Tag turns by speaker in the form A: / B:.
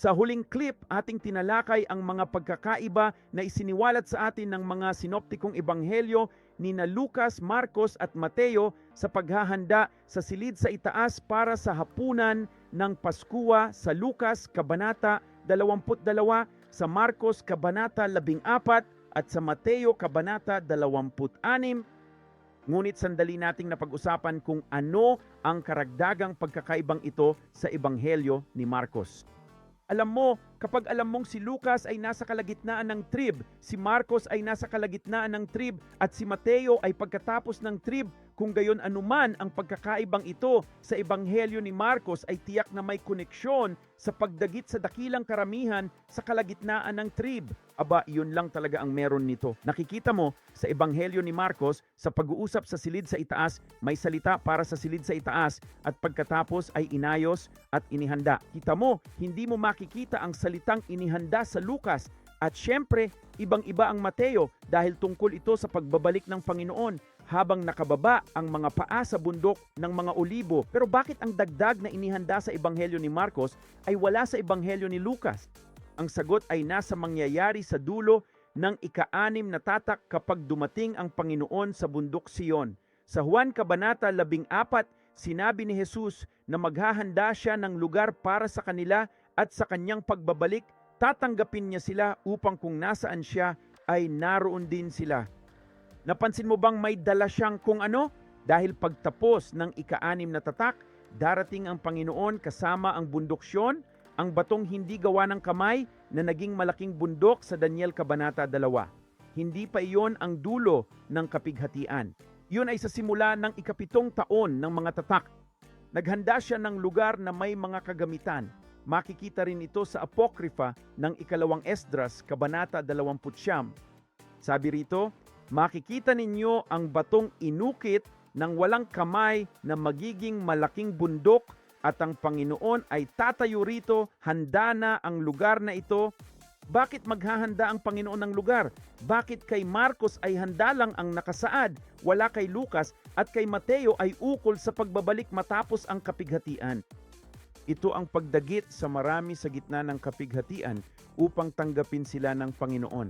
A: Sa huling clip, ating tinalakay ang mga pagkakaiba na isiniwalat sa atin ng mga sinoptikong ebanghelyo ni na Lucas, Marcos at Mateo sa paghahanda sa silid sa itaas para sa hapunan ng Paskwa sa Lucas Kabanata 22, sa Marcos Kabanata 14 at sa Mateo Kabanata 26. Ngunit sandali nating napag-usapan kung ano ang karagdagang pagkakaibang ito sa ebanghelyo ni Marcos. Alam mo, kapag alam mong si Lucas ay nasa kalagitnaan ng trib, si Marcos ay nasa kalagitnaan ng trib, at si Mateo ay pagkatapos ng trib, kung gayon anuman ang pagkakaibang ito sa ebanghelyo ni Marcos ay tiyak na may koneksyon sa pagdagit sa dakilang karamihan sa kalagitnaan ng trib. Aba, yun lang talaga ang meron nito. Nakikita mo sa ebanghelyo ni Marcos, sa pag-uusap sa silid sa itaas, may salita para sa silid sa itaas at pagkatapos ay inayos at inihanda. Kita mo, hindi mo makikita ang salitang inihanda sa Lucas. At syempre, ibang-iba ang Mateo dahil tungkol ito sa pagbabalik ng Panginoon habang nakababa ang mga paa sa bundok ng mga olibo. Pero bakit ang dagdag na inihanda sa ebanghelyo ni Marcos ay wala sa ebanghelyo ni Lucas? Ang sagot ay nasa mangyayari sa dulo ng ika-6 na tatak kapag dumating ang Panginoon sa bundok Sion. Sa Juan Kabanata 14, sinabi ni Jesus na maghahanda siya ng lugar para sa kanila at sa kanyang pagbabalik, tatanggapin niya sila upang kung nasaan siya ay naroon din sila. Napansin mo bang may dala siyang kung ano? Dahil pagtapos ng ika-6 na tatak, darating ang Panginoon kasama ang bundok Sion, ang batong hindi gawa ng kamay na naging malaking bundok sa Daniel Kabanata 2. Hindi pa iyon ang dulo ng kapighatian. Yun ay sa simula ng ika-7 taon ng mga tatak. Naghanda siya ng lugar na may mga kagamitan. Makikita rin ito sa Apokrifa ng ika-2 Esdras, Kabanata 20. Sabi rito, makikita ninyo ang batong inukit ng walang kamay na magiging malaking bundok at ang Panginoon ay tatayo rito, handa na ang lugar na ito. Bakit maghahanda ang Panginoon ng lugar? Bakit kay Marcos ay handa lang ang nakasaad, wala kay Lucas, at kay Mateo ay ukol sa pagbabalik matapos ang kapighatian? Ito ang pagdagit sa marami sa gitna ng kapighatian upang tanggapin sila ng Panginoon.